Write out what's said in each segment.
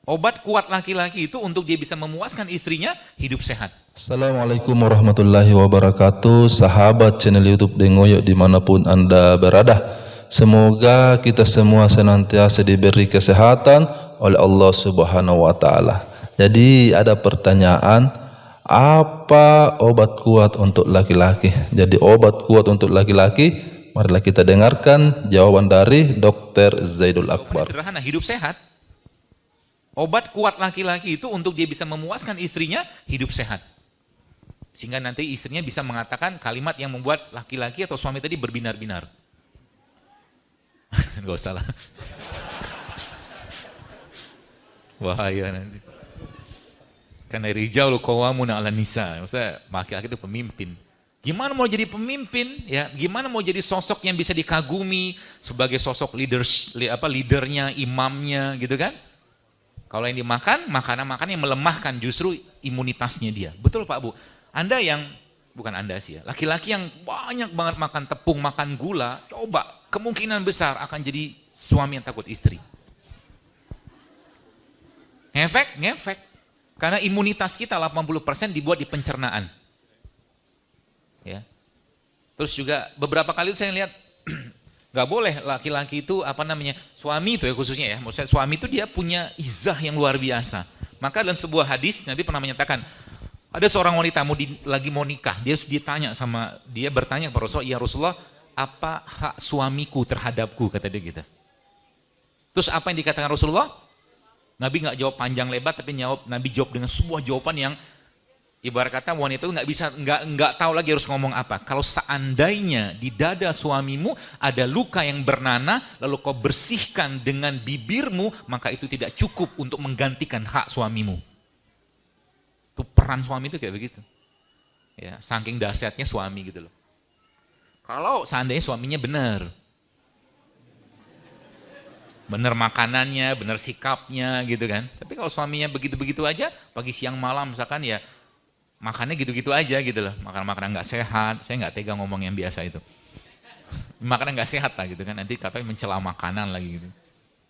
Obat kuat laki-laki itu untuk dia bisa memuaskan istrinya, hidup sehat. Assalamualaikum warahmatullahi wabarakatuh. Sahabat channel YouTube Dengoyo dimanapun Anda berada, semoga kita semua senantiasa diberi kesehatan oleh Allah Subhanahu wa Ta'ala. Jadi ada pertanyaan, apa obat kuat untuk laki-laki? Jadi obat kuat untuk laki-laki, marilah kita dengarkan jawaban dari Dr. Zaidul Akbar. Sederhana, hidup sehat. Obat kuat laki-laki itu untuk dia bisa memuaskan istrinya, hidup sehat. Sehingga nanti istrinya bisa mengatakan kalimat yang membuat laki-laki atau suami tadi berbinar-binar. Gak usah lah. Bahaya nanti. Karena rijal qawwamuna 'alan nisa. Maksudnya laki-laki itu pemimpin. Gimana mau jadi pemimpin? Ya, gimana mau jadi sosok yang bisa dikagumi sebagai sosok leadernya, imamnya, gitu kan? Kalau yang dimakan, makanan-makanan yang melemahkan justru imunitasnya dia. Betul Pak Bu? Anda yang, bukan Anda sih ya, laki-laki yang banyak banget makan tepung, makan gula, coba kemungkinan besar akan jadi suami yang takut istri. Ngefek. Karena imunitas kita 80% dibuat di pencernaan. Ya. Terus juga beberapa kali saya lihat gak boleh laki-laki itu suami itu ya khususnya ya, maksudnya suami itu dia punya izah yang luar biasa. Maka dalam sebuah hadis Nabi pernah menyatakan, ada seorang wanita lagi mau nikah, dia bertanya kepada Rasulullah, ya Rasulullah, apa hak suamiku terhadapku, kata dia gitu. Terus apa yang dikatakan Rasulullah? Nabi gak jawab panjang lebar, tapi Nabi jawab dengan sebuah jawaban yang ibarat kata wanita itu nggak tahu lagi harus ngomong apa. Kalau seandainya di dada suamimu ada luka yang bernanah, lalu kau bersihkan dengan bibirmu, maka itu tidak cukup untuk menggantikan hak suamimu. Itu peran suami itu kayak begitu. Ya, saking dahsyatnya suami gitu loh. Kalau seandainya suaminya benar makanannya, benar sikapnya gitu kan. Tapi kalau suaminya begitu-begitu aja, pagi siang malam misalkan ya makannya gitu-gitu aja gitu loh, makanan nggak sehat, saya nggak tega ngomong yang biasa itu, makanan nggak sehat lah gitu kan, nanti katanya mencela makanan lagi gitu,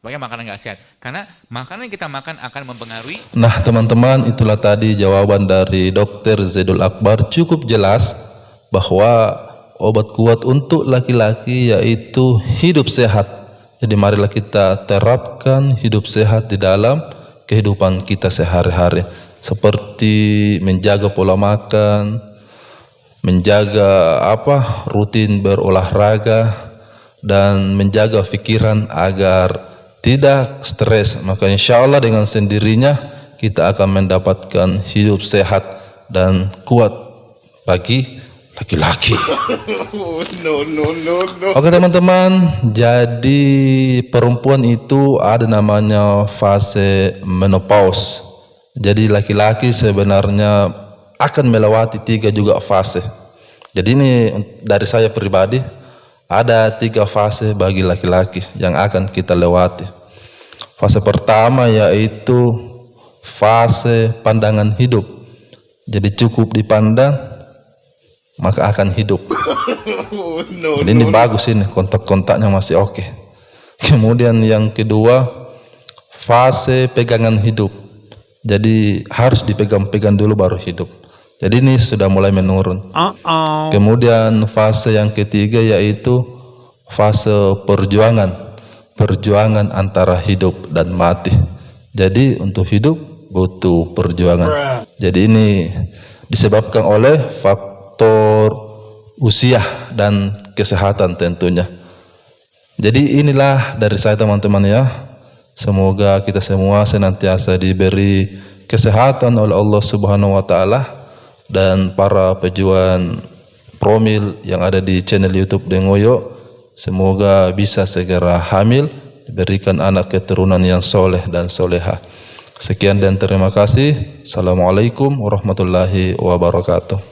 pokoknya makanan nggak sehat, karena makanan yang kita makan akan mempengaruhi. Nah teman-teman, itulah tadi jawaban dari Dr. Zaidul Akbar, cukup jelas bahwa obat kuat untuk laki-laki yaitu hidup sehat. Jadi marilah kita terapkan hidup sehat di dalam kehidupan kita sehari-hari. Seperti menjaga pola makan, menjaga rutin berolahraga, dan menjaga pikiran agar tidak stres. Maka insya Allah dengan sendirinya kita akan mendapatkan hidup sehat dan kuat bagi laki-laki. Oke teman-teman, jadi perempuan itu ada namanya fase menopause. Jadi laki-laki sebenarnya akan melewati 3 juga fase. Jadi ini dari saya pribadi, ada 3 fase bagi laki-laki yang akan kita lewati. Fase pertama yaitu fase pandangan hidup. Jadi cukup dipandang maka akan hidup. Jadi ini bagus, ini kontak-kontaknya masih oke. Kemudian yang kedua, fase pegangan hidup. Jadi harus dipegang-pegang dulu baru hidup. Jadi ini sudah mulai menurun. Kemudian fase yang ketiga yaitu fase perjuangan. Perjuangan antara hidup dan mati. Jadi untuk hidup butuh perjuangan. Jadi ini disebabkan oleh faktor usia dan kesehatan tentunya. Jadi inilah dari saya teman-teman ya. Semoga kita semua senantiasa diberi kesehatan oleh Allah Subhanahu wa Ta'ala, dan para pejuang promil yang ada di channel YouTube Dengoyo semoga bisa segera hamil, diberikan anak keturunan yang soleh dan soleha. Sekian dan terima kasih. Assalamualaikum warahmatullahi wabarakatuh.